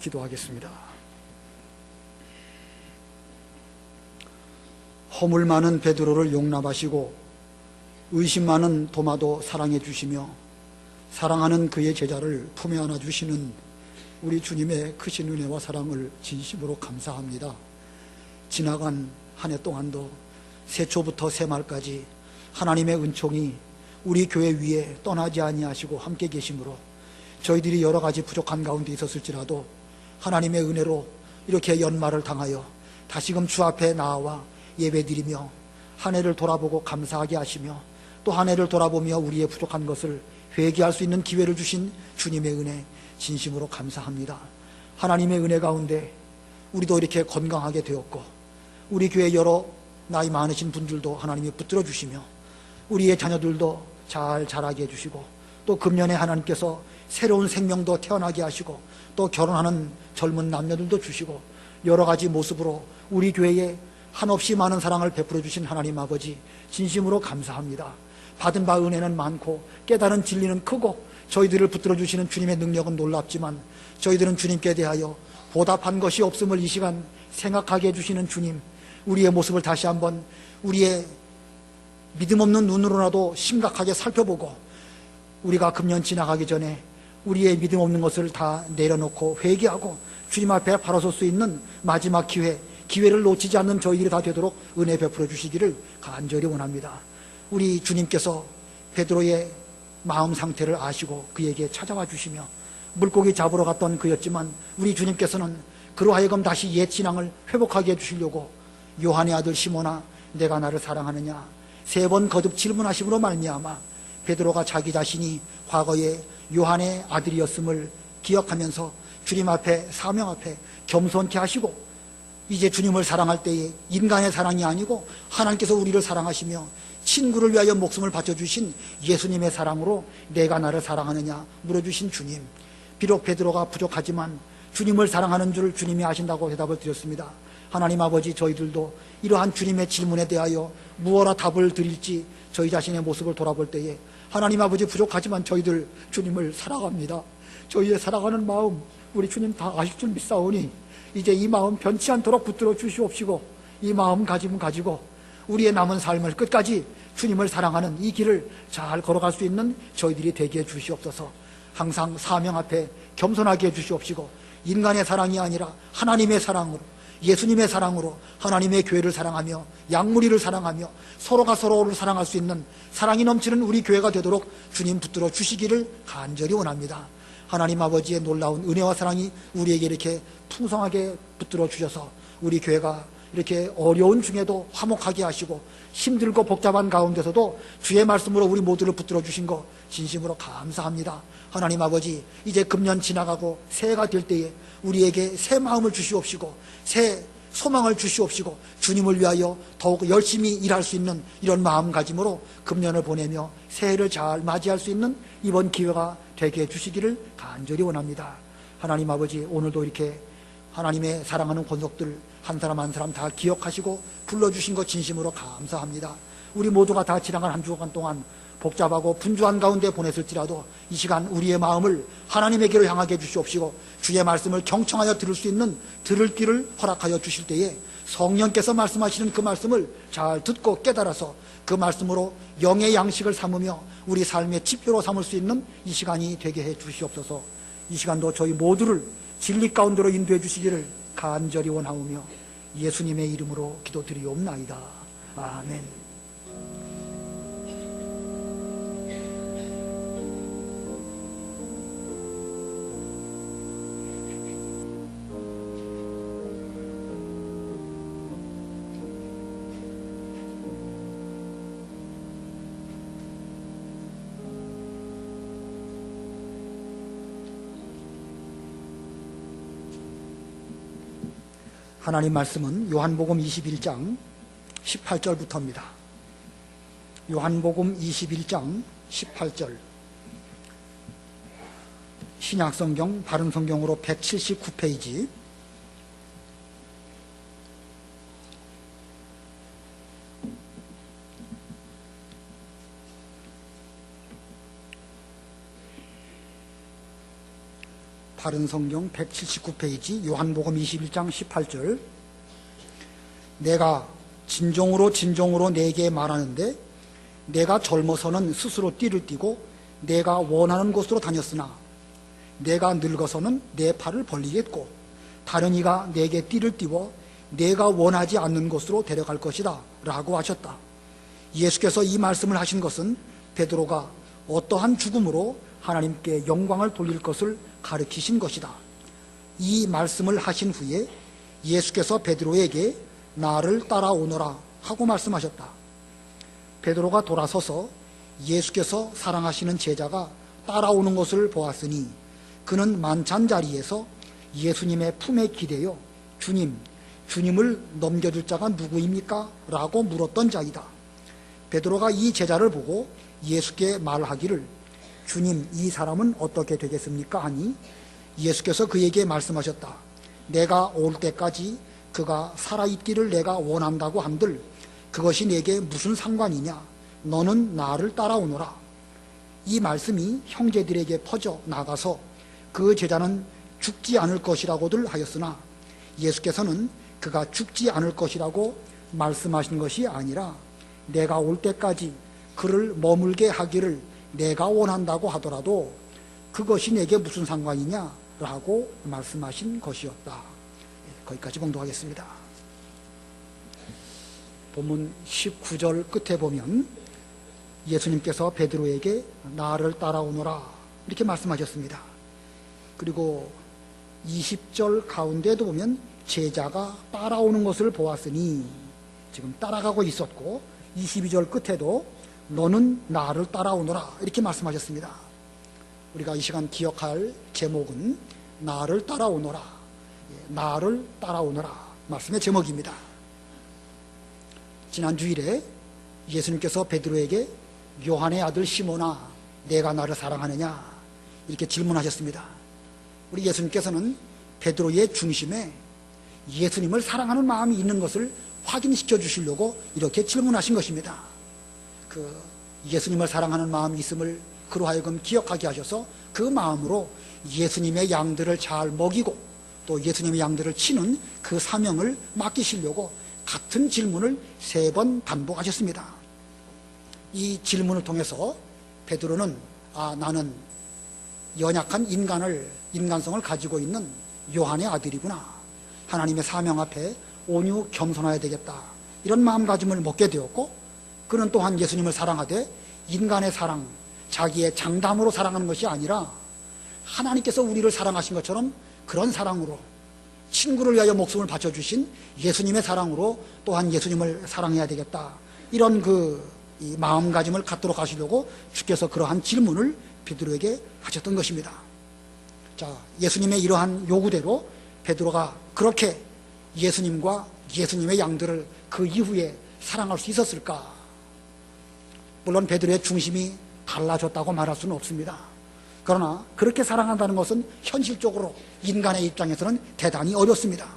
기도하겠습니다. 허물 많은 베드로를 용납하시고 의심 많은 도마도 사랑해 주시며 사랑하는 그의 제자를 품에 안아 주시는 우리 주님의 크신 은혜와 사랑을 진심으로 감사합니다. 지나간 한 해 동안도 새초부터 새말까지 하나님의 은총이 우리 교회 위에 떠나지 아니하시고 함께 계심으로 저희들이 여러 가지 부족한 가운데 있었을지라도 하나님의 은혜로 이렇게 연말을 당하여 다시금 주 앞에 나와 예배드리며 한 해를 돌아보고 감사하게 하시며 또 한 해를 돌아보며 우리의 부족한 것을 회개할 수 있는 기회를 주신 주님의 은혜 진심으로 감사합니다. 하나님의 은혜 가운데 우리도 이렇게 건강하게 되었고 우리 교회 여러 나이 많으신 분들도 하나님이 붙들어 주시며 우리의 자녀들도 잘 자라게 해주시고 또 금년에 하나님께서 새로운 생명도 태어나게 하시고 또 결혼하는 젊은 남녀들도 주시고 여러 가지 모습으로 우리 교회에 한없이 많은 사랑을 베풀어 주신 하나님 아버지 진심으로 감사합니다. 받은 바 은혜는 많고 깨달은 진리는 크고 저희들을 붙들어 주시는 주님의 능력은 놀랍지만 저희들은 주님께 대하여 보답한 것이 없음을 이 시간 생각하게 해주시는 주님, 우리의 모습을 다시 한번 우리의 믿음 없는 눈으로라도 심각하게 살펴보고 우리가 금년 지나가기 전에 우리의 믿음 없는 것을 다 내려놓고 회개하고 주님 앞에 바로 설 수 있는 마지막 기회를 놓치지 않는 저희들이 다 되도록 은혜 베풀어 주시기를 간절히 원합니다. 우리 주님께서 베드로의 마음 상태를 아시고 그에게 찾아와 주시며 물고기 잡으러 갔던 그였지만 우리 주님께서는 그로 하여금 다시 옛 신앙을 회복하게 해주시려고 요한의 아들 시몬아 내가 나를 사랑하느냐 3번 거듭 질문하심으로 말미암아 베드로가 자기 자신이 과거에 요한의 아들이었음을 기억하면서 주님 앞에 사명 앞에 겸손케 하시고 이제 주님을 사랑할 때에 인간의 사랑이 아니고 하나님께서 우리를 사랑하시며 친구를 위하여 목숨을 바쳐주신 예수님의 사랑으로 내가 나를 사랑하느냐 물어주신 주님, 비록 베드로가 부족하지만 주님을 사랑하는 줄 주님이 아신다고 대답을 드렸습니다. 하나님 아버지, 저희들도 이러한 주님의 질문에 대하여 무엇라 답을 드릴지 저희 자신의 모습을 돌아볼 때에 하나님 아버지, 부족하지만 저희들 주님을 사랑합니다. 저희의 사랑하는 마음 우리 주님 다 아실 줄 믿사오니 이제 이 마음 변치 않도록 붙들어 주시옵시고 이 마음 가지고 우리의 남은 삶을 끝까지 주님을 사랑하는 이 길을 잘 걸어갈 수 있는 저희들이 되게 해 주시옵소서. 항상 사명 앞에 겸손하게 해 주시옵시고 인간의 사랑이 아니라 하나님의 사랑으로 예수님의 사랑으로 하나님의 교회를 사랑하며 양무리를 사랑하며 서로가 서로를 사랑할 수 있는 사랑이 넘치는 우리 교회가 되도록 주님 붙들어 주시기를 간절히 원합니다. 하나님 아버지의 놀라운 은혜와 사랑이 우리에게 이렇게 풍성하게 붙들어 주셔서 우리 교회가 이렇게 어려운 중에도 화목하게 하시고 힘들고 복잡한 가운데서도 주의 말씀으로 우리 모두를 붙들어 주신 것 진심으로 감사합니다. 하나님 아버지, 이제 금년 지나가고 새해가 될 때에 우리에게 새 마음을 주시옵시고 새 소망을 주시옵시고 주님을 위하여 더욱 열심히 일할 수 있는 이런 마음가짐으로 금년을 보내며 새해를 잘 맞이할 수 있는 이번 기회가 되게 해주시기를 간절히 원합니다. 하나님 아버지, 오늘도 이렇게 하나님의 사랑하는 권속들 한 사람 한 사람 다 기억하시고 불러주신 것 진심으로 감사합니다. 우리 모두가 다 지나간 한 주간 동안 복잡하고 분주한 가운데 보냈을지라도 이 시간 우리의 마음을 하나님에게로 향하게 해주시옵시고 주의 말씀을 경청하여 들을 수 있는 들을 길을 허락하여 주실 때에 성령께서 말씀하시는 그 말씀을 잘 듣고 깨달아서 그 말씀으로 영의 양식을 삼으며 우리 삶의 지표로 삼을 수 있는 이 시간이 되게 해 주시옵소서. 이 시간도 저희 모두를 진리 가운데로 인도해 주시기를 간절히 원하오며 예수님의 이름으로 기도드리옵나이다. 아멘. 하나님 말씀은 요한복음 21장 18절부터입니다. 요한복음 21장 18절, 신약성경 바른성경으로 179페이지, 바른 성경 179페이지 요한복음 21장 18절. 내가 진정으로 네게 말하는데 내가 젊어서는 스스로 띠를 띠고 내가 원하는 곳으로 다녔으나 내가 늙어서는 내 팔을 벌리겠고 다른 이가 내게 띠를 띠워 내가 원하지 않는 곳으로 데려갈 것이다 라고 하셨다. 예수께서 이 말씀을 하신 것은 베드로가 어떠한 죽음으로 하나님께 영광을 돌릴 것을 가르치신 것이다. 이 말씀을 하신 후에 예수께서 베드로에게 나를 따라오너라 하고 말씀하셨다. 베드로가 돌아서서 예수께서 사랑하시는 제자가 따라오는 것을 보았으니 그는 만찬 자리에서 예수님의 품에 기대어 주님을 넘겨줄 자가 누구입니까? 라고 물었던 자이다. 베드로가 이 제자를 보고 예수께 말하기를 주님, 이 사람은 어떻게 되겠습니까? 하니 예수께서 그에게 말씀하셨다. 내가 올 때까지 그가 살아있기를 내가 원한다고 한들 그것이 내게 무슨 상관이냐? 너는 나를 따라오너라. 이 말씀이 형제들에게 퍼져 나가서 그 제자는 죽지 않을 것이라고들 하였으나 예수께서는 그가 죽지 않을 것이라고 말씀하신 것이 아니라 내가 올 때까지 그를 머물게 하기를 내가 원한다고 하더라도 그것이 내게 무슨 상관이냐? 라고 말씀하신 것이었다. 거기까지 봉독하겠습니다. 본문 19절 끝에 보면 예수님께서 베드로에게 나를 따라오너라 이렇게 말씀하셨습니다. 그리고 20절 가운데도 보면 제자가 따라오는 것을 보았으니 지금 따라가고 있었고 22절 끝에도 너는 나를 따라오너라 이렇게 말씀하셨습니다. 우리가 이 시간 기억할 제목은 나를 따라오너라, 나를 따라오너라 말씀의 제목입니다. 지난 주일에 예수님께서 베드로에게 요한의 아들 시몬아 내가 나를 사랑하느냐 이렇게 질문하셨습니다. 우리 예수님께서는 베드로의 중심에 예수님을 사랑하는 마음이 있는 것을 확인시켜 주시려고 이렇게 질문하신 것입니다. 그 예수님을 사랑하는 마음이 있음을 그로 하여금 기억하게 하셔서 그 마음으로 예수님의 양들을 잘 먹이고 또 예수님의 양들을 치는 그 사명을 맡기시려고 같은 질문을 3번 반복하셨습니다. 이 질문을 통해서 베드로는 나는 연약한 인간성을 가지고 있는 요한의 아들이구나. 하나님의 사명 앞에 온유 겸손해야 되겠다. 이런 마음가짐을 먹게 되었고 그는 또한 예수님을 사랑하되 인간의 사랑, 자기의 장담으로 사랑하는 것이 아니라 하나님께서 우리를 사랑하신 것처럼 그런 사랑으로 친구를 위하여 목숨을 바쳐주신 예수님의 사랑으로 또한 예수님을 사랑해야 되겠다. 이런 이 마음가짐을 갖도록 하시려고 주께서 그러한 질문을 베드로에게 하셨던 것입니다. 자, 예수님의 이러한 요구대로 베드로가 그렇게 예수님과 예수님의 양들을 그 이후에 사랑할 수 있었을까? 물론 베드로의 중심이 달라졌다고 말할 수는 없습니다. 그러나 그렇게 사랑한다는 것은 현실적으로 인간의 입장에서는 대단히 어렵습니다.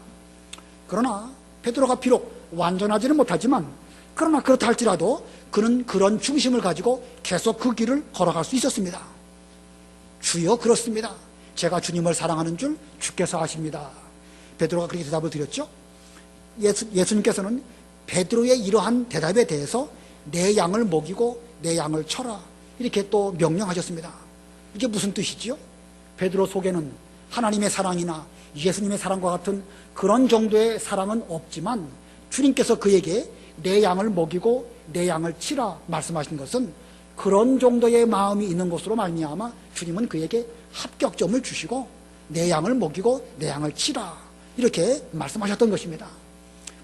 그러나 베드로가 비록 완전하지는 못하지만 그러나 그렇다 할지라도 그는 그런 중심을 가지고 계속 그 길을 걸어갈 수 있었습니다. 주여 그렇습니다. 제가 주님을 사랑하는 줄 주께서 아십니다. 베드로가 그렇게 대답을 드렸죠. 예수님께서는 베드로의 이러한 대답에 대해서 내 양을 먹이고 내 양을 쳐라 이렇게 또 명령하셨습니다. 이게 무슨 뜻이지요? 베드로 속에는 하나님의 사랑이나 예수님의 사랑과 같은 그런 정도의 사랑은 없지만 주님께서 그에게 내 양을 먹이고 내 양을 치라 말씀하신 것은 그런 정도의 마음이 있는 것으로 말미암아 주님은 그에게 합격점을 주시고 내 양을 먹이고 내 양을 치라 이렇게 말씀하셨던 것입니다.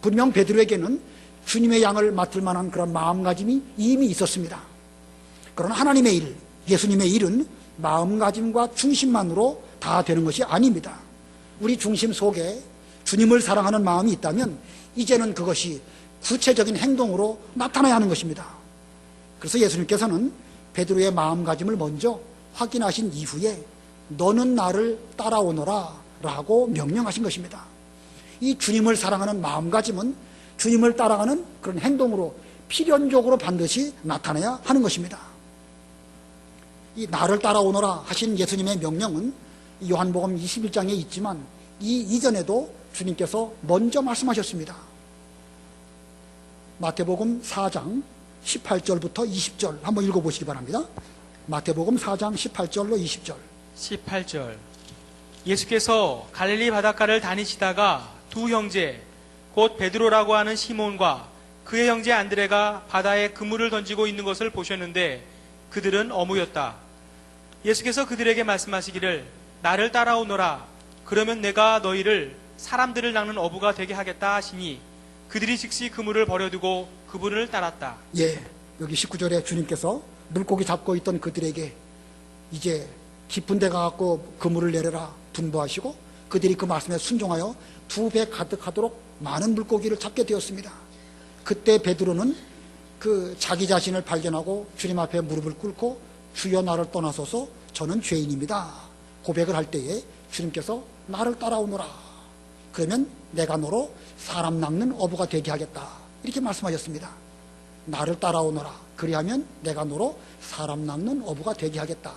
분명 베드로에게는 주님의 양을 맡을 만한 그런 마음가짐이 이미 있었습니다. 그러나 하나님의 일, 예수님의 일은 마음가짐과 중심만으로 다 되는 것이 아닙니다. 우리 중심 속에 주님을 사랑하는 마음이 있다면 이제는 그것이 구체적인 행동으로 나타나야 하는 것입니다. 그래서 예수님께서는 베드로의 마음가짐을 먼저 확인하신 이후에 너는 나를 따라오너라 라고 명령하신 것입니다. 이 주님을 사랑하는 마음가짐은 주님을 따라가는 그런 행동으로 필연적으로 반드시 나타나야 하는 것입니다. 이 나를 따라오너라 하신 예수님의 명령은 요한복음 21장에 있지만 이 이전에도 주님께서 먼저 말씀하셨습니다. 마태복음 4장 18절부터 20절 한번 읽어보시기 바랍니다. 마태복음 4장 18절로 20절. 18절. 예수께서 갈릴리 바닷가를 다니시다가 두 형제 곧 베드로라고 하는 시몬과 그의 형제 안드레가 바다에 그물을 던지고 있는 것을 보셨는데 그들은 어무였다. 예수께서 그들에게 말씀하시기를 나를 따라오너라. 그러면 내가 너희를 사람들을 낚는 어부가 되게 하겠다 하시니 그들이 즉시 그물을 버려두고 그분을 따랐다. 예, 여기 19절에 주님께서 물고기 잡고 있던 그들에게 이제 깊은 데 가갖고 그물을 내려라 분부하시고 그들이 그 말씀에 순종하여 2배 가득하도록 많은 물고기를 잡게 되었습니다. 그때 베드로는 그 자기 자신을 발견하고 주님 앞에 무릎을 꿇고 주여 나를 떠나소서 저는 죄인입니다 고백을 할 때에 주님께서 나를 따라오너라. 그러면 내가 너로 사람 낚는 어부가 되게 하겠다. 이렇게 말씀하셨습니다. 나를 따라오너라. 그리하면 내가 너로 사람 낚는 어부가 되게 하겠다.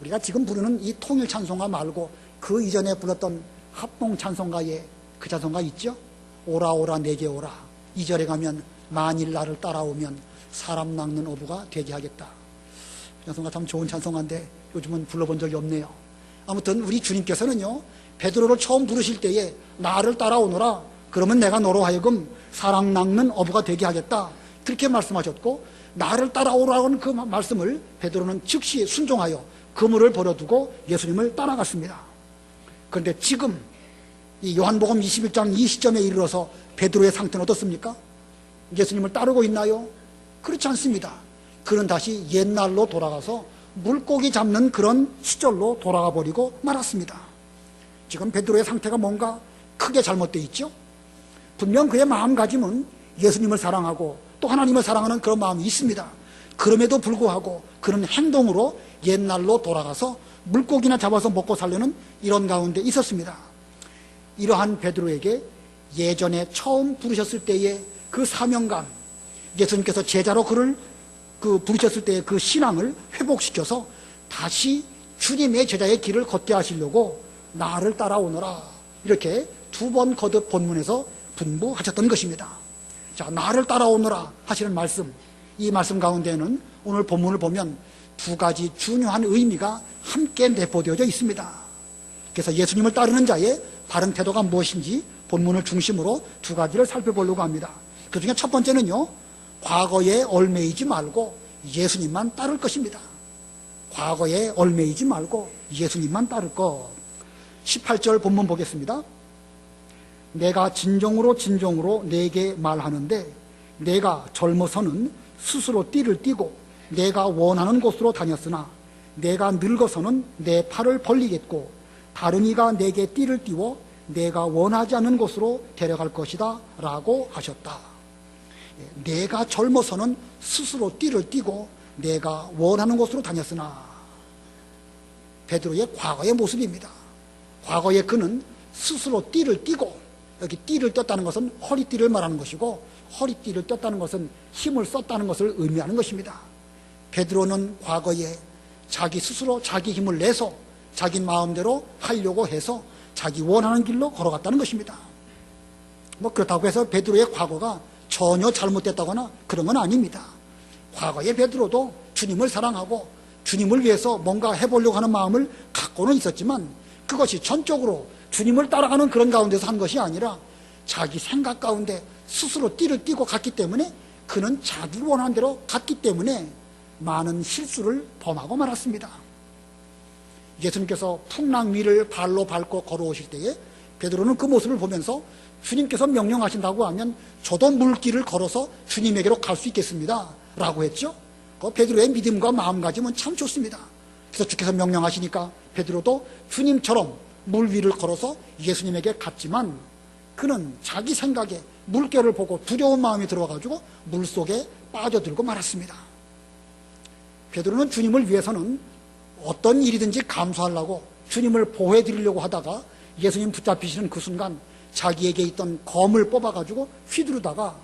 우리가 지금 부르는 이 통일 찬송가 말고 그 이전에 불렀던 합동 찬송가에 그 찬송가 있죠? 오라 오라 내게 오라. 2절에 가면 만일 나를 따라오면 사람 낚는 어부가 되게 하겠다. 찬송가 참 좋은 찬송가인데 요즘은 불러본 적이 없네요. 아무튼 우리 주님께서는요, 베드로를 처음 부르실 때에 나를 따라오너라. 그러면 내가 너로 하여금 사람 낚는 어부가 되게 하겠다. 그렇게 말씀하셨고 나를 따라오라는 그 말씀을 베드로는 즉시 순종하여 그물을 버려두고 예수님을 따라갔습니다. 그런데 지금 이 요한복음 21장 이 시점에 이르러서 베드로의 상태는 어떻습니까? 예수님을 따르고 있나요? 그렇지 않습니다. 그는 다시 옛날로 돌아가서 물고기 잡는 그런 시절로 돌아가 버리고 말았습니다. 지금 베드로의 상태가 뭔가 크게 잘못되어 있죠? 분명 그의 마음가짐은 예수님을 사랑하고 또 하나님을 사랑하는 그런 마음이 있습니다. 그럼에도 불구하고 그는 행동으로 옛날로 돌아가서 물고기나 잡아서 먹고 살려는 이런 가운데 있었습니다. 이러한 베드로에게 예전에 처음 부르셨을 때의 그 사명감, 예수님께서 제자로 그를 부르셨을 때의 그 신앙을 회복시켜서 다시 주님의 제자의 길을 걷게 하시려고 나를 따라오너라. 이렇게 2번 거듭 본문에서 분부하셨던 것입니다. 자, 나를 따라오너라 하시는 말씀, 이 말씀 가운데는 오늘 본문을 보면 2가지 중요한 의미가 함께 내포되어져 있습니다. 그래서 예수님을 따르는 자의 바른 태도가 무엇인지 본문을 중심으로 2가지를 살펴보려고 합니다. 그 중에 첫 번째는요, 과거에 얽매이지 말고 예수님만 따를 것입니다. 과거에 얽매이지 말고 예수님만 따를 것. 18절 본문 보겠습니다. 내가 진정으로 내게 말하는데 내가 젊어서는 스스로 띠를 띠고 내가 원하는 곳으로 다녔으나 내가 늙어서는 내 팔을 벌리겠고 다른 이가 내게 띠를 띠워 내가 원하지 않는 곳으로 데려갈 것이다 라고 하셨다. 내가 젊어서는 스스로 띠를 띠고 내가 원하는 곳으로 다녔으나, 베드로의 과거의 모습입니다. 과거에 그는 스스로 띠를 띠고, 여기 띠를 떴다는 것은 허리띠를 말하는 것이고 허리띠를 떴다는 것은 힘을 썼다는 것을 의미하는 것입니다. 베드로는 과거에 자기 스스로 자기 힘을 내서 자기 마음대로 하려고 해서 자기 원하는 길로 걸어갔다는 것입니다. 그렇다고 해서 베드로의 과거가 전혀 잘못됐다거나 그런 건 아닙니다. 과거의 베드로도 주님을 사랑하고 주님을 위해서 뭔가 해보려고 하는 마음을 갖고는 있었지만 그것이 전적으로 주님을 따라가는 그런 가운데서 한 것이 아니라 자기 생각 가운데 스스로 띠를 띠고 갔기 때문에 그는 자기 원하는 대로 갔기 때문에 많은 실수를 범하고 말았습니다. 예수님께서 풍랑 위를 발로 밟고 걸어오실 때에 베드로는 그 모습을 보면서 주님께서 명령하신다고 하면 저도 물길을 걸어서 주님에게로 갈 수 있겠습니다 라고 했죠. 그 베드로의 믿음과 마음가짐은 참 좋습니다. 그래서 주께서 명령하시니까 베드로도 주님처럼 물 위를 걸어서 예수님에게 갔지만 그는 자기 생각에 물결을 보고 두려운 마음이 들어가지고 물속에 빠져들고 말았습니다. 베드로는 주님을 위해서는 어떤 일이든지 감수하려고 주님을 보호해 드리려고 하다가 예수님 붙잡히시는 그 순간 자기에게 있던 검을 뽑아가지고 휘두르다가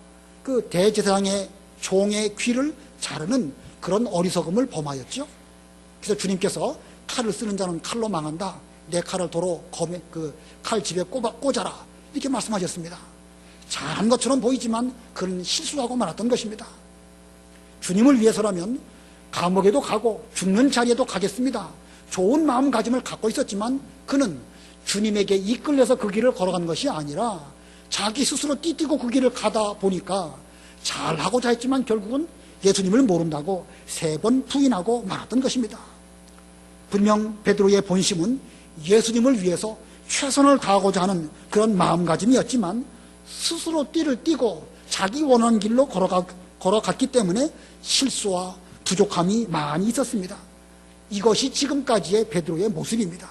그 대제사장의 종의 귀를 자르는 그런 어리석음을 범하였죠. 그래서 주님께서 칼을 쓰는 자는 칼로 망한다. 내 칼을 도로 칼 집에 꽂아라. 이렇게 말씀하셨습니다. 잘한 것처럼 보이지만 그는 실수하고 말았던 것입니다. 주님을 위해서라면 감옥에도 가고 죽는 자리에도 가겠습니다. 좋은 마음가짐을 갖고 있었지만 그는 주님에게 이끌려서 그 길을 걸어간 것이 아니라 자기 스스로 띠뛰고 그 길을 가다 보니까 잘하고자 했지만 결국은 예수님을 모른다고 3번 부인하고 말았던 것입니다. 분명 베드로의 본심은 예수님을 위해서 최선을 다하고자 하는 그런 마음가짐이었지만 스스로 띠를 띠고 자기 원하는 길로 걸어갔기 때문에 실수와 부족함이 많이 있었습니다. 이것이 지금까지의 베드로의 모습입니다.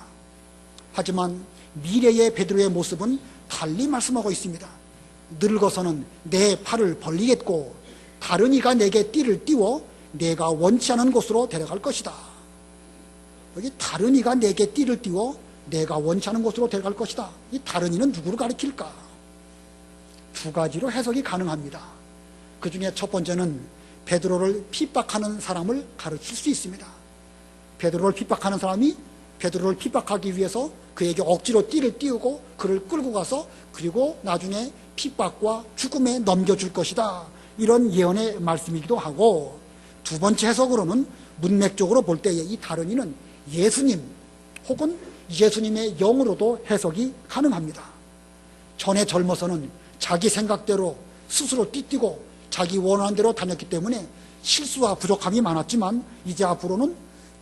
하지만 미래의 베드로의 모습은 달리 말씀하고 있습니다. 늙어서는 내 팔을 벌리겠고 다른 이가 내게 띠를 띠워 내가 원치 않은 곳으로 데려갈 것이다. 여기 다른 이가 내게 띠를 띠워 내가 원치 않은 곳으로 데려갈 것이다. 이 다른 이는 누구를 가리킬까? 2가지로 해석이 가능합니다. 그 중에 첫 번째는 베드로를 핍박하는 사람을 가르칠 수 있습니다. 베드로를 핍박하는 사람이 베드로를 핍박하기 위해서 그에게 억지로 띠를 띄우고 그를 끌고 가서 그리고 나중에 핍박과 죽음에 넘겨줄 것이다. 이런 예언의 말씀이기도 하고, 2번째 해석으로는 문맥적으로 볼 때에 이 다른 이는 예수님 혹은 예수님의 영으로도 해석이 가능합니다. 전에 젊어서는 자기 생각대로 스스로 띠뛰고 자기 원하는 대로 다녔기 때문에 실수와 부족함이 많았지만 이제 앞으로는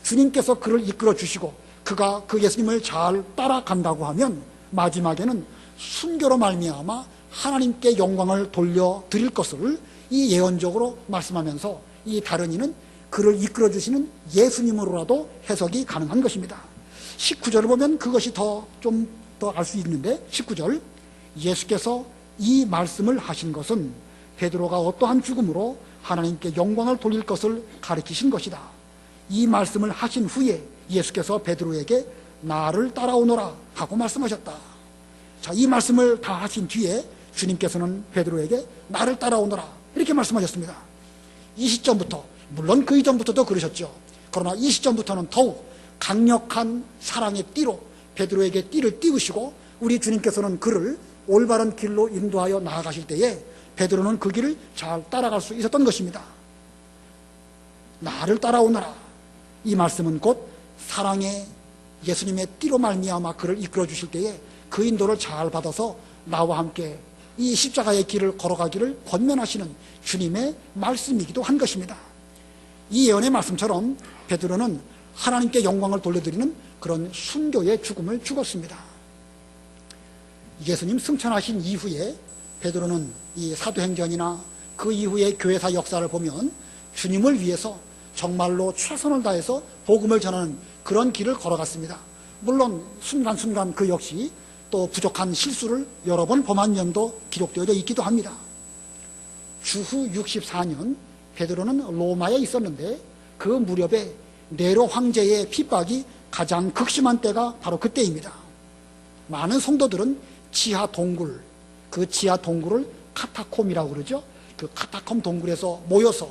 주님께서 그를 이끌어 주시고 그가 그 예수님을 잘 따라간다고 하면 마지막에는 순교로 말미암아 하나님께 영광을 돌려드릴 것을 이 예언적으로 말씀하면서 이 다른 이는 그를 이끌어 주시는 예수님으로라도 해석이 가능한 것입니다. 19절을 보면 그것이 좀 더 알 수 있는데, 19절, 예수께서 이 말씀을 하신 것은 베드로가 어떠한 죽음으로 하나님께 영광을 돌릴 것을 가르치신 것이다. 이 말씀을 하신 후에 예수께서 베드로에게 나를 따라오너라 하고 말씀하셨다. 자, 이 말씀을 다 하신 뒤에 주님께서는 베드로에게 나를 따라오너라 이렇게 말씀하셨습니다. 이 시점부터, 물론 그 이전부터도 그러셨죠. 그러나 이 시점부터는 더욱 강력한 사랑의 띠로 베드로에게 띠를 띄우시고 우리 주님께서는 그를 올바른 길로 인도하여 나아가실 때에 베드로는 그 길을 잘 따라갈 수 있었던 것입니다. 나를 따라오너라. 이 말씀은 곧 사랑의 예수님의 띠로 말미암아 그를 이끌어 주실 때에 그 인도를 잘 받아서 나와 함께 이 십자가의 길을 걸어가기를 권면하시는 주님의 말씀이기도 한 것입니다. 이 예언의 말씀처럼 베드로는 하나님께 영광을 돌려드리는 그런 순교의 죽음을 죽었습니다. 예수님 승천하신 이후에 베드로는 이 사도행전이나 그 이후의 교회사 역사를 보면 주님을 위해서 정말로 최선을 다해서 복음을 전하는 그런 길을 걸어갔습니다. 물론 순간순간 그 역시 또 부족한 실수를 여러 번 범한 면도 기록되어져 있기도 합니다. 주후 64년 베드로는 로마에 있었는데 그 무렵에 네로 황제의 핍박이 가장 극심한 때가 바로 그때입니다. 많은 성도들은 지하 동굴, 그 지하 동굴을 카타콤이라고 그러죠. 그 카타콤 동굴에서 모여서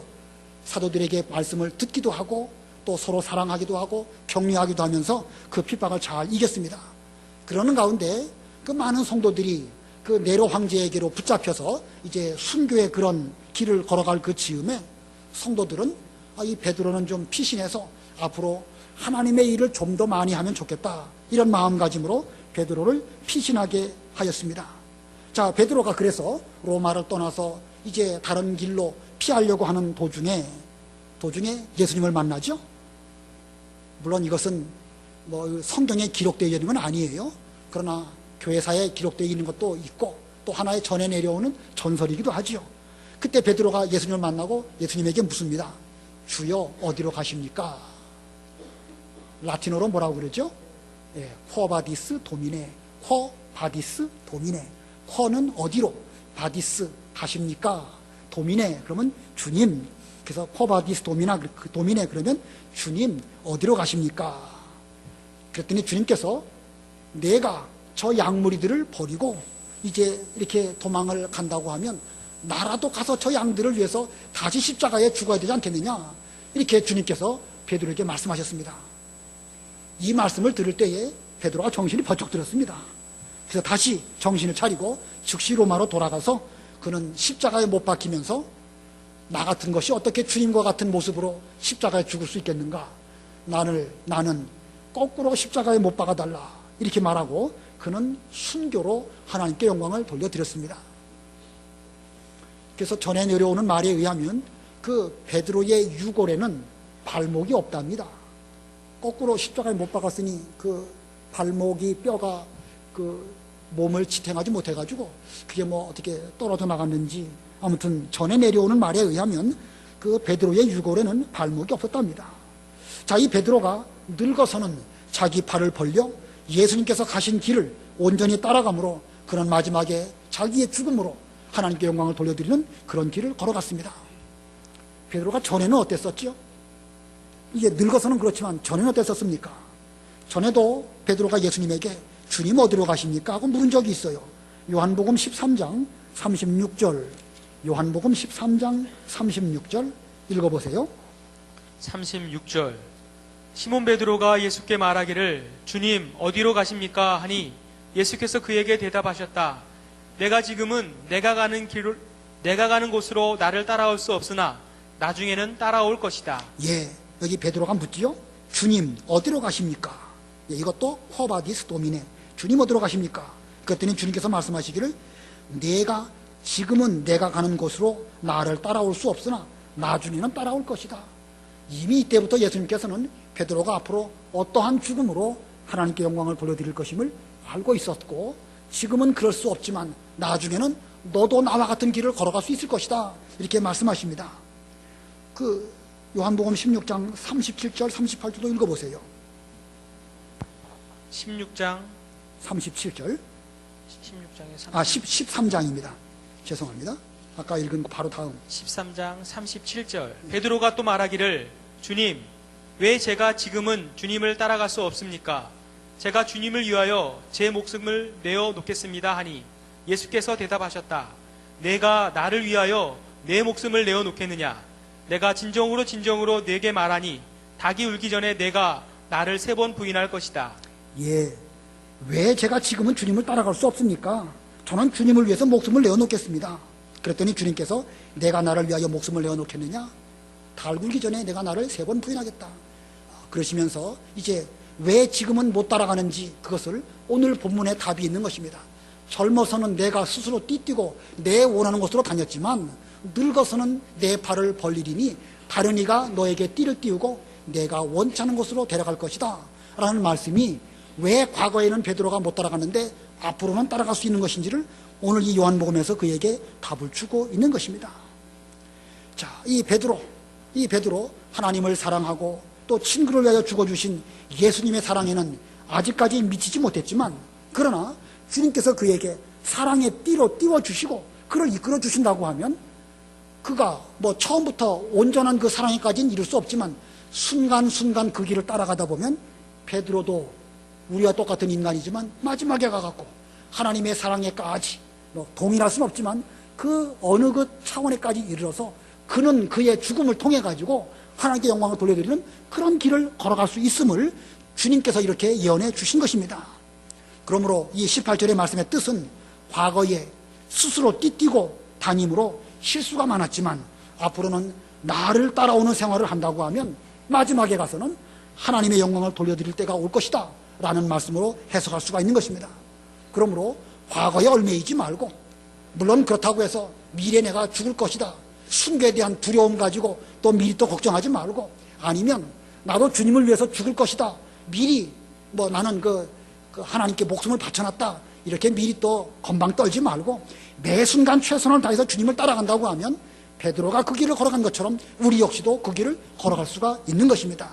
사도들에게 말씀을 듣기도 하고 또 서로 사랑하기도 하고 격려하기도 하면서 그 핍박을 잘 이겼습니다. 그러는 가운데 그 많은 성도들이 그 네로 황제에게로 붙잡혀서 이제 순교의 그런 길을 걸어갈 그 즈음에 성도들은 이 베드로는 좀 피신해서 앞으로 하나님의 일을 좀 더 많이 하면 좋겠다, 이런 마음가짐으로 베드로를 피신하게 하였습니다. 자, 베드로가 그래서 로마를 떠나서 이제 다른 길로 피하려고 하는 도중에 예수님을 만나죠. 물론 이것은 뭐 성경에 기록되어 있는 건 아니에요. 그러나 교회사에 기록되어 있는 것도 있고 또 하나의 전해 내려오는 전설이기도 하지요. 그때 베드로가 예수님을 만나고 예수님에게 묻습니다. 주여 어디로 가십니까? 라틴어로 뭐라고 그러죠? 쿼 바디스 도미네, 쿼 바디스 도미네. 쿼는 어디로, 바디스 가십니까? 도미네 그러면 주님. 그래서 쿼 바디스 도미네 그러면 주님 어디로 가십니까? 그랬더니 주님께서 내가 저 양무리들을 버리고 이제 이렇게 도망을 간다고 하면 나라도 가서 저 양들을 위해서 다시 십자가에 죽어야 되지 않겠느냐, 이렇게 주님께서 베드로에게 말씀하셨습니다. 이 말씀을 들을 때에 베드로가 정신이 번쩍 들었습니다. 그래서 다시 정신을 차리고 즉시 로마로 돌아가서 그는 십자가에 못 박히면서 나 같은 것이 어떻게 주님과 같은 모습으로 십자가에 죽을 수 있겠는가? 나는 거꾸로 십자가에 못 박아달라. 이렇게 말하고 그는 순교로 하나님께 영광을 돌려드렸습니다. 그래서 전해 내려오는 말에 의하면 그 베드로의 유골에는 발목이 없답니다. 거꾸로 십자가에 못 박았으니 그 발목이 뼈가 그 몸을 지탱하지 못해가지고 그게 뭐 어떻게 떨어져 나갔는지 아무튼 전해 내려오는 말에 의하면 그 베드로의 유골에는 발목이 없었답니다. 자, 이 베드로가 늙어서는 자기 팔을 벌려 예수님께서 가신 길을 온전히 따라가므로 그는 마지막에 자기의 죽음으로 하나님께 영광을 돌려드리는 그런 길을 걸어갔습니다. 베드로가 전에는 어땠었지요? 이게 늙어서는 그렇지만 전에는 어땠었습니까? 전에도 베드로가 예수님에게 주님 어디로 가십니까? 하고 물은 적이 있어요. 요한복음 13장 36절 요한복음 13장 36절 읽어보세요. 36절 시몬 베드로가 예수께 말하기를 주님 어디로 가십니까? 하니 예수께서 그에게 대답하셨다. 내가 지금은 내가 가는 곳으로 나를 따라올 수 없으나 나중에는 따라올 것이다. 예, 여기 베드로가 묻지요. 주님 어디로 가십니까? 예, 이것도 쿼바디스 도미네. 주님 어디로 가십니까? 그랬더니 주님께서 말씀하시기를 지금은 내가 가는 곳으로 나를 따라올 수 없으나 나중에는 따라올 것이다. 이미 이때부터 예수님께서는 베드로가 앞으로 어떠한 죽음으로 하나님께 영광을 돌려드릴 것임을 알고 있었고 지금은 그럴 수 없지만 나중에는 너도 나와 같은 길을 걸어갈 수 있을 것이다. 이렇게 말씀하십니다. 그 요한복음 16장 37절 38절도 읽어보세요. 16장 37절 16장에 13장입니다. 죄송합니다. 아까 읽은 거 바로 다음 13장 37절 베드로가 또 말하기를 주님 왜 제가 지금은 주님을 따라갈 수 없습니까? 제가 주님을 위하여 제 목숨을 내어 놓겠습니다 하니 예수께서 대답하셨다. 내가 나를 위하여 내 목숨을 내어 놓겠느냐? 내가 진정으로 내게 말하니 닭이 울기 전에 내가 나를 3번 부인할 것이다. 예, 왜 제가 지금은 주님을 따라갈 수 없습니까? 저는 주님을 위해서 목숨을 내어 놓겠습니다. 그랬더니 주님께서 내가 나를 위하여 목숨을 내어 놓겠느냐? 닭 울기 전에 내가 나를 3번 부인하겠다. 그러시면서 이제 왜 지금은 못 따라가는지 그것을 오늘 본문에 답이 있는 것입니다. 젊어서는 내가 스스로 띠뛰고 내 원하는 곳으로 다녔지만 늙어서는 내 팔을 벌리리니 다른 이가 너에게 띠를 띄우고 내가 원치 않은 곳으로 데려갈 것이다 라는 말씀이 왜 과거에는 베드로가 못 따라갔는데 앞으로는 따라갈 수 있는 것인지를 오늘 이 요한복음에서 그에게 답을 주고 있는 것입니다. 자, 이 베드로 하나님을 사랑하고 또 친구를 위하여 죽어주신 예수님의 사랑에는 아직까지 미치지 못했지만 그러나 주님께서 그에게 사랑의 띠로 띄워주시고 그를 이끌어 주신다고 하면 그가 뭐 처음부터 온전한 그 사랑에까지는 이룰 수 없지만 순간순간 그 길을 따라가다 보면 베드로도 우리와 똑같은 인간이지만 마지막에 가갖고 하나님의 사랑에까지 뭐 동일할 수는 없지만 그 어느 그 차원에까지 이르러서 그는 그의 죽음을 통해 가지고 하나님께 영광을 돌려드리는 그런 길을 걸어갈 수 있음을 주님께서 이렇게 예언해 주신 것입니다. 그러므로 이 18절의 말씀의 뜻은 과거에 스스로 띠뛰고 다님으로 실수가 많았지만 앞으로는 나를 따라오는 생활을 한다고 하면 마지막에 가서는 하나님의 영광을 돌려드릴 때가 올 것이다 라는 말씀으로 해석할 수가 있는 것입니다. 그러므로 과거에 얽매이지 말고 물론 그렇다고 해서 미래 내가 죽을 것이다 순교에 대한 두려움 가지고 또 미리 또 걱정하지 말고 아니면 나도 주님을 위해서 죽을 것이다 미리 뭐 나는 그 하나님께 목숨을 바쳐놨다 이렇게 미리 또 건방 떨지 말고 매 순간 최선을 다해서 주님을 따라간다고 하면 베드로가 그 길을 걸어간 것처럼 우리 역시도 그 길을 걸어갈 수가 있는 것입니다.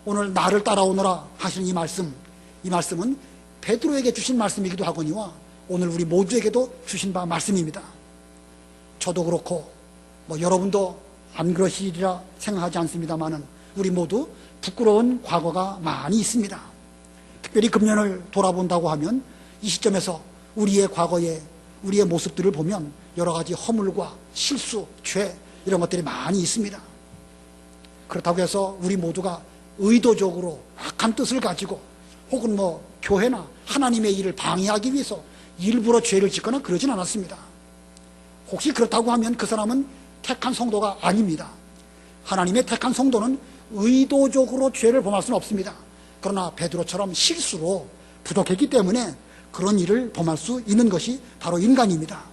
오늘 나를 따라오너라 하시는 이 말씀은 베드로에게 주신 말씀이기도 하거니와 오늘 우리 모두에게도 주신 바 말씀입니다. 저도 그렇고 뭐 여러분도 안 그러시리라 생각하지 않습니다만은 우리 모두 부끄러운 과거가 많이 있습니다. 특별히 금년을 돌아본다고 하면 이 시점에서 우리의 과거에 우리의 모습들을 보면 여러 가지 허물과 실수, 죄 이런 것들이 많이 있습니다. 그렇다고 해서 우리 모두가 의도적으로 악한 뜻을 가지고 혹은 교회나 하나님의 일을 방해하기 위해서 일부러 죄를 짓거나 그러진 않았습니다. 혹시 그렇다고 하면 그 사람은 택한 성도가 아닙니다. 하나님의 택한 성도는 의도적으로 죄를 범할 수는 없습니다. 그러나 베드로처럼 실수로 부족했기 때문에 그런 일을 범할 수 있는 것이 바로 인간입니다.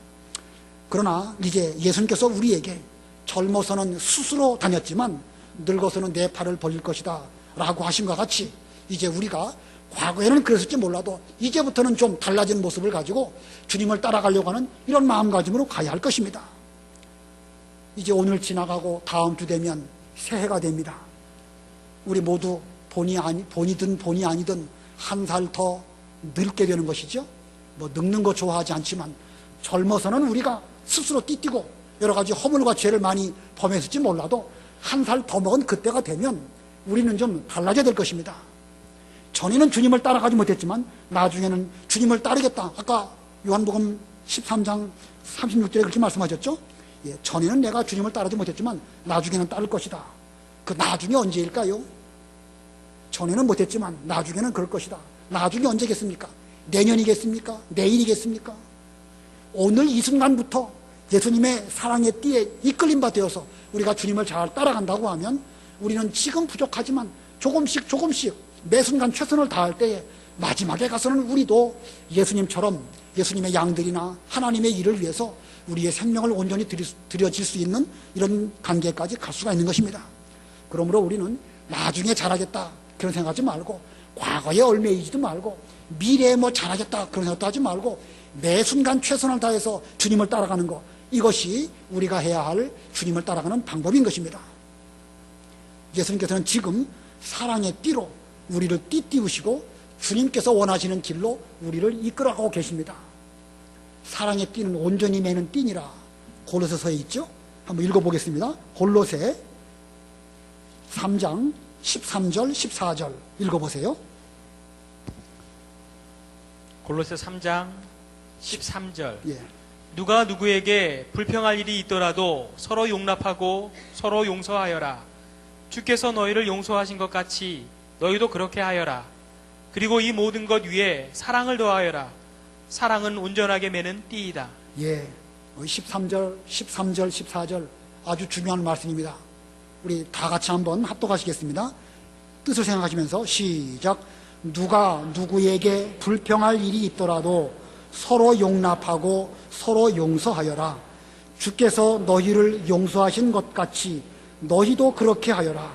그러나 이제 예수님께서 우리에게 젊어서는 스스로 다녔지만 늙어서는 내 팔을 벌릴 것이다 라고 하신 것 같이 이제 우리가 과거에는 그랬을지 몰라도 이제부터는 좀 달라진 모습을 가지고 주님을 따라가려고 하는 이런 마음가짐으로 가야 할 것입니다. 이제 오늘 지나가고 다음 주 되면 새해가 됩니다. 우리 모두 본이든 본이 아니든 한 살 더 늙게 되는 것이죠. 늙는 거 좋아하지 않지만 젊어서는 우리가 스스로 띠뛰고 여러 가지 허물과 죄를 많이 범했을지 몰라도 한 살 더 먹은 그때가 되면 우리는 좀 달라져야 될 것입니다. 전에는 주님을 따라가지 못했지만 나중에는 주님을 따르겠다. 아까 요한복음 13장 36절에 그렇게 말씀하셨죠. 전에는 내가 주님을 따르지 못했지만 나중에는 따를 것이다. 그 나중에 언제일까요? 전에는 못했지만 나중에는 그럴 것이다. 나중에 언제겠습니까? 내년이겠습니까? 내일이겠습니까? 오늘 이 순간부터 예수님의 사랑의 띠에 이끌림 바 되어서 우리가 주님을 잘 따라간다고 하면 우리는 지금 부족하지만 조금씩 매 순간 최선을 다할 때에 마지막에 가서는 우리도 예수님처럼 예수님의 양들이나 하나님의 일을 위해서 우리의 생명을 온전히 드려질 수 있는 이런 단계까지 갈 수가 있는 것입니다. 그러므로 우리는 나중에 잘하겠다 그런 생각하지 말고 과거에 얽매이지도 말고 미래에 잘하겠다 그런 생각도 하지 말고 매 순간 최선을 다해서 주님을 따라가는 것, 이것이 우리가 해야 할 주님을 따라가는 방법인 것입니다. 예수님께서는 지금 사랑의 띠로 우리를 띠띠우시고 주님께서 원하시는 길로 우리를 이끌어가고 계십니다. 사랑의 띠는 온전히 매는 띠니라 골로새서에 있죠. 한번 읽어보겠습니다. 골로새 3장 13절 14절 읽어보세요. 골로새 3장 13절. 예. 누가 누구에게 불평할 일이 있더라도 서로 용납하고 서로 용서하여라. 주께서 너희를 용서하신 것 같이 너희도 그렇게 하여라. 그리고 이 모든 것 위에 사랑을 더하여라. 사랑은 온전하게 매는 띠이다. 예. 13절, 14절 아주 중요한 말씀입니다. 우리 다 같이 한번 합독하시겠습니다. 뜻을 생각하시면서 시작. 누가 누구에게 불평할 일이 있더라도 서로 용납하고 서로 용서하여라. 주께서 너희를 용서하신 것 같이 너희도 그렇게 하여라.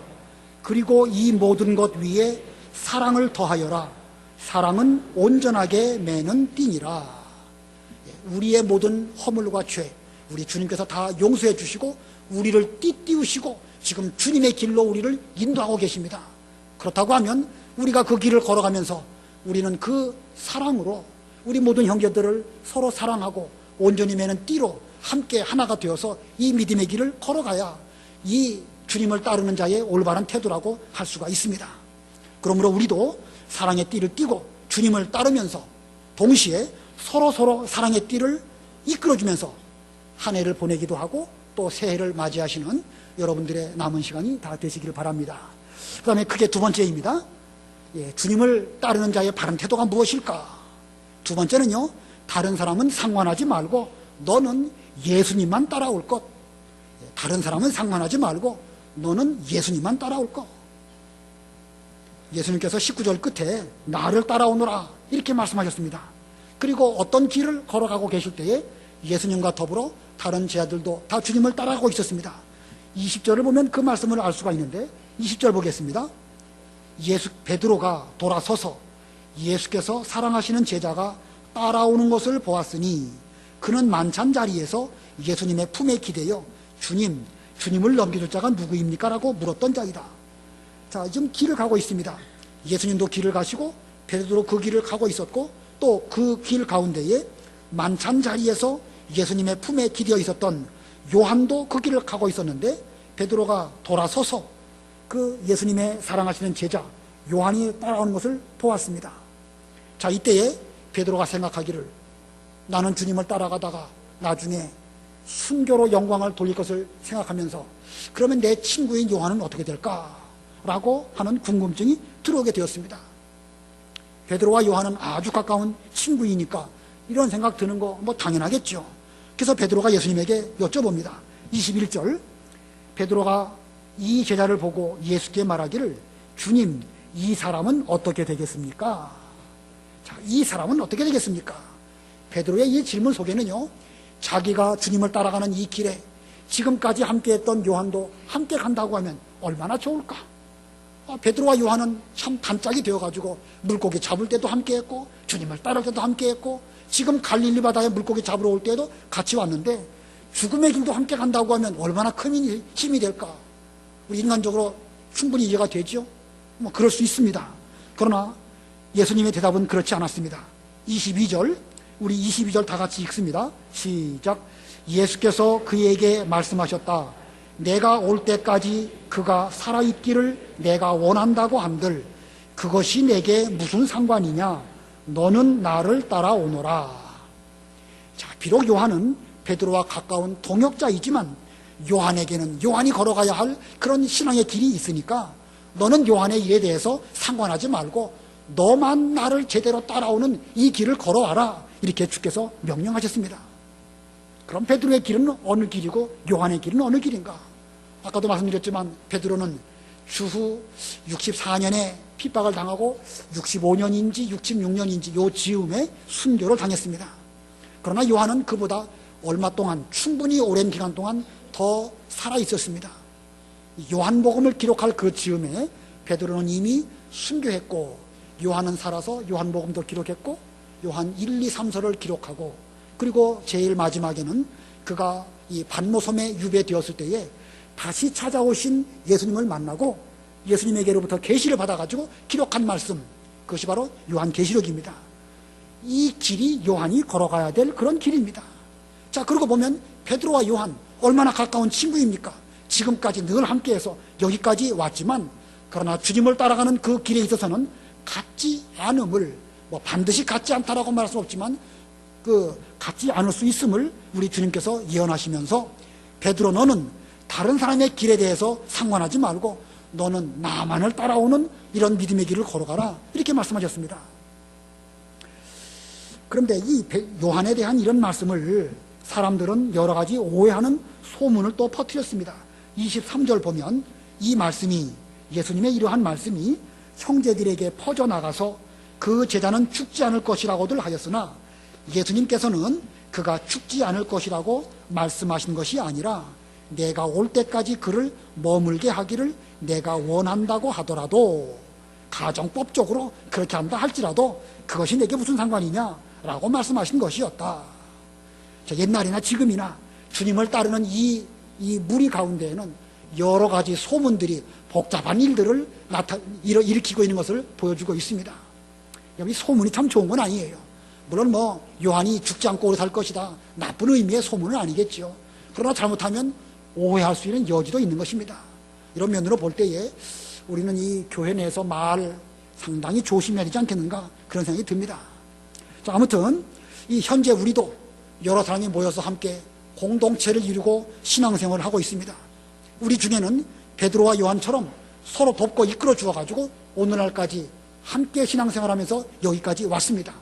그리고 이 모든 것 위에 사랑을 더하여라. 사랑은 온전하게 매는 띠니라. 우리의 모든 허물과 죄, 우리 주님께서 다 용서해 주시고 우리를 띠띠우시고 지금 주님의 길로 우리를 인도하고 계십니다. 그렇다고 하면 우리가 그 길을 걸어가면서 우리는 그 사랑으로 우리 모든 형제들을 서로 사랑하고 온전히 매는 띠로 함께 하나가 되어서 이 믿음의 길을 걸어가야 이 주님을 따르는 자의 올바른 태도라고 할 수가 있습니다. 그러므로 우리도 사랑의 띠를 띠고 주님을 따르면서 동시에 서로 사랑의 띠를 이끌어주면서 한 해를 보내기도 하고 또 새해를 맞이하시는 여러분들의 남은 시간이 다 되시기를 바랍니다. 그 다음에 크게 두 번째입니다. 주님을 따르는 자의 바른 태도가 무엇일까? 두 번째는요, 다른 사람은 상관하지 말고 너는 예수님만 따라올 것. 다른 사람은 상관하지 말고 너는 예수님만 따라올 것. 예수님께서 19절 끝에 나를 따라오너라 이렇게 말씀하셨습니다. 그리고 어떤 길을 걸어가고 계실 때에 예수님과 더불어 다른 제자들도 다 주님을 따라가고 있었습니다. 20절을 보면 그 말씀을 알 수가 있는데 20절 보겠습니다. 베드로가 돌아서서 예수께서 사랑하시는 제자가 따라오는 것을 보았으니 그는 만찬 자리에서 예수님의 품에 기대어 주님을 넘겨줄 자가 누구입니까? 라고 물었던 자이다. 자, 지금 길을 가고 있습니다. 예수님도 길을 가시고 베드로 그 길을 가고 있었고 또 그 길 가운데에 만찬 자리에서 예수님의 품에 기대어 있었던 요한도 그 길을 가고 있었는데 베드로가 돌아서서 그 예수님의 사랑하시는 제자 요한이 따라오는 것을 보았습니다. 자, 이때에 베드로가 생각하기를 나는 주님을 따라가다가 나중에 순교로 영광을 돌릴 것을 생각하면서 그러면 내 친구인 요한은 어떻게 될까? 라고 하는 궁금증이 들어오게 되었습니다. 베드로와 요한은 아주 가까운 친구이니까 이런 생각 드는 거 뭐 당연하겠죠. 그래서 베드로가 예수님에게 여쭤봅니다. 21절, 베드로가 이 제자를 보고 예수께 말하기를, 주님, 이 사람은 어떻게 되겠습니까? 자, 이 사람은 어떻게 되겠습니까? 베드로의 이 질문 속에는요, 자기가 주님을 따라가는 이 길에 지금까지 함께했던 요한도 함께 간다고 하면 얼마나 좋을까? 베드로와 요한은 참 단짝이 되어가지고 물고기 잡을 때도 함께했고 주님을 따를 때도 함께했고 지금 갈릴리 바다에 물고기 잡으러 올 때도 같이 왔는데 죽음의 길도 함께 간다고 하면 얼마나 큰 힘이 될까? 우리 인간적으로 충분히 이해가 되죠? 뭐 그럴 수 있습니다. 그러나 예수님의 대답은 그렇지 않았습니다. 22절, 우리 22절 다 같이 읽습니다. 시작. 예수께서 그에게 말씀하셨다. 내가 올 때까지 그가 살아있기를 내가 원한다고 한들 그것이 내게 무슨 상관이냐? 너는 나를 따라오너라. 자, 비록 요한은 베드로와 가까운 동역자이지만 요한에게는 요한이 걸어가야 할 그런 신앙의 길이 있으니까 너는 요한의 일에 대해서 상관하지 말고 너만 나를 제대로 따라오는 이 길을 걸어와라. 이렇게 주께서 명령하셨습니다. 그럼 베드로의 길은 어느 길이고 요한의 길은 어느 길인가? 아까도 말씀드렸지만 베드로는 주후 64년에 핍박을 당하고 65년인지 66년인지 요 즈음에 순교를 당했습니다. 그러나 요한은 그보다 얼마 동안, 충분히 오랜 기간 동안 더 살아 있었습니다. 요한복음을 기록할 그 즈음에 베드로는 이미 순교했고 요한은 살아서 요한복음도 기록했고 요한 1, 2, 3서를 기록하고 그리고 제일 마지막에는 그가 이 반모섬에 유배되었을 때에 다시 찾아오신 예수님을 만나고 예수님에게로부터 계시를 받아가지고 기록한 말씀, 그것이 바로 요한계시록입니다. 이 길이 요한이 걸어가야 될 그런 길입니다. 자, 그러고 보면 베드로와 요한 얼마나 가까운 친구입니까? 지금까지 늘 함께해서 여기까지 왔지만 그러나 주님을 따라가는 그 길에 있어서는 같지 않음을, 뭐 반드시 같지 않다라고 말할 수 없지만 그 같지 않을 수 있음을 우리 주님께서 예언하시면서 베드로, 너는 다른 사람의 길에 대해서 상관하지 말고 너는 나만을 따라오는 이런 믿음의 길을 걸어가라, 이렇게 말씀하셨습니다. 그런데 이 요한에 대한 이런 말씀을 사람들은 여러 가지 오해하는 소문을 또 퍼뜨렸습니다. 23절 보면 이 말씀이, 예수님의 이러한 말씀이 형제들에게 퍼져나가서 그 제자는 죽지 않을 것이라고들 하였으나 예수님께서는 그가 죽지 않을 것이라고 말씀하신 것이 아니라 내가 올 때까지 그를 머물게 하기를 내가 원한다고 하더라도, 가정법적으로 그렇게 한다 할지라도 그것이 내게 무슨 상관이냐라고 말씀하신 것이었다. 자, 옛날이나 지금이나 주님을 따르는 이 무리 가운데에는 여러 가지 소문들이 복잡한 일들을 일으키고 있는 것을 보여주고 있습니다. 여기 소문이 참 좋은 건 아니에요. 물론 뭐 요한이 죽지 않고 오래 살 것이다, 나쁜 의미의 소문은 아니겠죠. 그러나 잘못하면 오해할 수 있는 여지도 있는 것입니다. 이런 면으로 볼 때에 우리는 이 교회 내에서 말 상당히 조심해야 되지 않겠는가, 그런 생각이 듭니다. 자, 아무튼 이 현재 우리도 여러 사람이 모여서 함께 공동체를 이루고 신앙생활을 하고 있습니다. 우리 중에는 베드로와 요한처럼 서로 돕고 이끌어 주어가지고 오늘날까지 함께 신앙생활하면서 여기까지 왔습니다.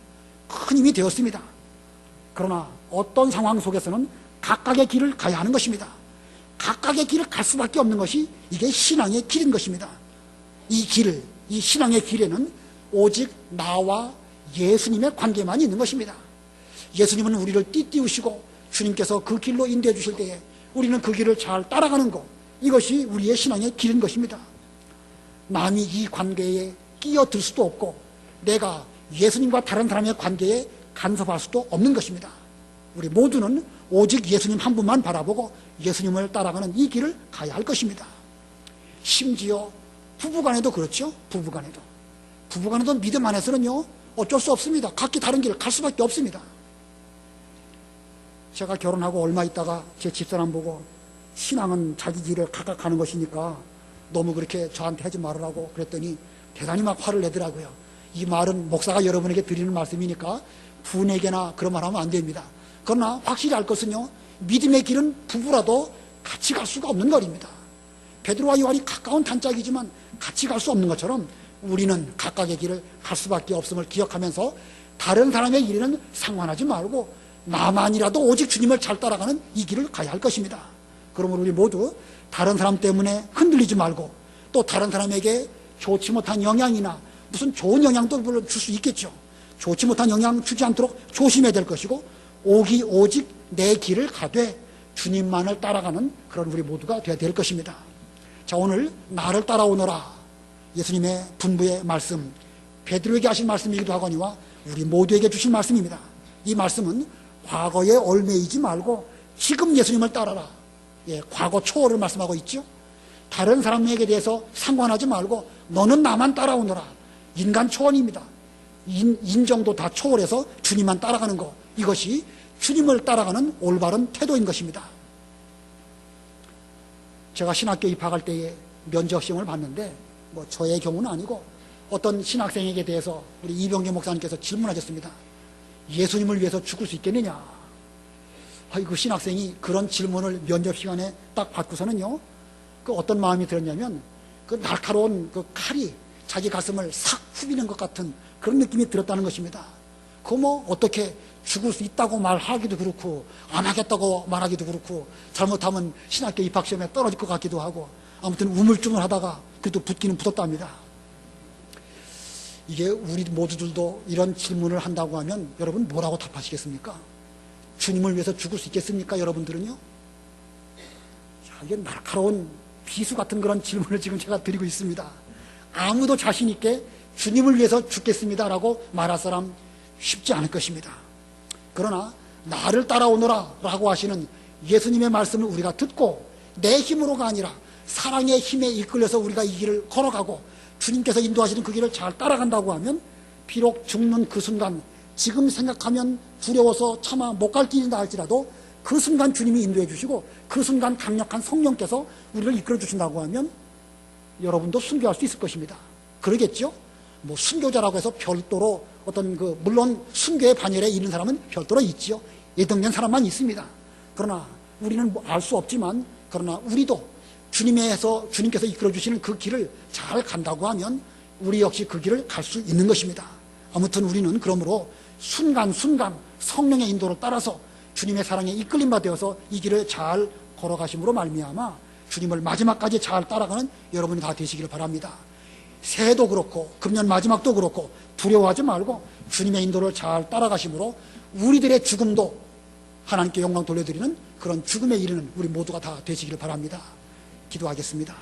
큰 힘이 되었습니다. 그러나 어떤 상황 속에서는 각각의 길을 가야 하는 것입니다. 각각의 길을 갈 수밖에 없는 것이 이게 신앙의 길인 것입니다. 이 길, 이 신앙의 길에는 오직 나와 예수님의 관계만 있는 것입니다. 예수님은 우리를 띠띠우시고 주님께서 그 길로 인도해 주실 때에 우리는 그 길을 잘 따라가는 것, 이것이 우리의 신앙의 길인 것입니다. 남이 이 관계에 끼어들 수도 없고 내가 예수님과 다른 사람의 관계에 간섭할 수도 없는 것입니다. 우리 모두는 오직 예수님 한 분만 바라보고 예수님을 따라가는 이 길을 가야 할 것입니다. 심지어 부부간에도 그렇죠. 부부간에도 믿음 안에서는요, 어쩔 수 없습니다. 각기 다른 길을 갈 수밖에 없습니다. 제가 결혼하고 얼마 있다가 제 집사람 보고 신앙은 자기 길을 각각 가는 것이니까 너무 그렇게 저한테 하지 말으라고 그랬더니 대단히 막 화를 내더라고요. 이 말은 목사가 여러분에게 드리는 말씀이니까 부인에게나 그런 말 하면 안 됩니다. 그러나 확실히 알 것은요, 믿음의 길은 부부라도 같이 갈 수가 없는 거리입니다. 베드로와 요한이 가까운 단짝이지만 같이 갈 수 없는 것처럼 우리는 각각의 길을 갈 수밖에 없음을 기억하면서 다른 사람의 길에는 상관하지 말고 나만이라도 오직 주님을 잘 따라가는 이 길을 가야 할 것입니다. 그러므로 우리 모두 다른 사람 때문에 흔들리지 말고 또 다른 사람에게 좋지 못한 영향이나 무슨 좋은 영향도 물론 줄 수 있겠죠. 좋지 못한 영향 주지 않도록 조심해야 될 것이고 오직 내 길을 가되 주님만을 따라가는 그런 우리 모두가 되어야 될 것입니다. 자, 오늘 나를 따라오너라 예수님의 분부의 말씀, 베드로에게 하신 말씀이기도 하거니와 우리 모두에게 주신 말씀입니다. 이 말씀은 과거에 얽매이지 말고 지금 예수님을 따라라. 과거 초월을 말씀하고 있죠. 다른 사람에게 대해서 상관하지 말고 너는 나만 따라오너라. 인간 초월입니다. 인정도 다 초월해서 주님만 따라가는 것, 이것이 주님을 따라가는 올바른 태도인 것입니다. 제가 신학교 입학할 때에 면접 시험을 봤는데 저의 경우는 아니고 어떤 신학생에게 대해서 우리 이병재 목사님께서 질문하셨습니다. 예수님을 위해서 죽을 수 있겠느냐? 그 신학생이 그런 질문을 면접 시간에 딱 받고서는요, 그 어떤 마음이 들었냐면 그 날카로운 그 칼이 자기 가슴을 싹 후비는 것 같은 그런 느낌이 들었다는 것입니다. 어떻게 죽을 수 있다고 말하기도 그렇고 안 하겠다고 말하기도 그렇고 잘못하면 신학교 입학시험에 떨어질 것 같기도 하고 아무튼 우물쭈물하다가 그래도 붙기는 붙었답니다. 이게 우리 모두들도 이런 질문을 한다고 하면 여러분 뭐라고 답하시겠습니까? 주님을 위해서 죽을 수 있겠습니까? 여러분들은요? 이게 날카로운 비수 같은 그런 질문을 지금 제가 드리고 있습니다. 아무도 자신 있게 주님을 위해서 죽겠습니다라고 말할 사람 쉽지 않을 것입니다. 그러나 나를 따라오너라 라고 하시는 예수님의 말씀을 우리가 듣고 내 힘으로가 아니라 사랑의 힘에 이끌려서 우리가 이 길을 걸어가고 주님께서 인도하시는 그 길을 잘 따라간다고 하면 비록 죽는 그 순간 지금 생각하면 두려워서 차마 못 갈 길이다 할지라도 그 순간 주님이 인도해 주시고 그 순간 강력한 성령께서 우리를 이끌어 주신다고 하면 여러분도 순교할 수 있을 것입니다. 그러겠죠? 순교자라고 해서 별도로 물론 순교의 반열에 있는 사람은 별도로 있지요. 예정된 사람만 있습니다. 그러나 우리는 알 수 없지만 그러나 우리도 주님께서 이끌어 주시는 그 길을 잘 간다고 하면 우리 역시 그 길을 갈 수 있는 것입니다. 아무튼 우리는 그러므로 순간순간 성령의 인도를 따라서 주님의 사랑에 이끌림 받아서 이 길을 잘 걸어가심으로 말미암아 주님을 마지막까지 잘 따라가는 여러분이 다 되시기를 바랍니다. 새해도 그렇고 금년 마지막도 그렇고 두려워하지 말고 주님의 인도를 잘 따라가심으로 우리들의 죽음도 하나님께 영광 돌려드리는 그런 죽음에 이르는 우리 모두가 다 되시기를 바랍니다. 기도하겠습니다.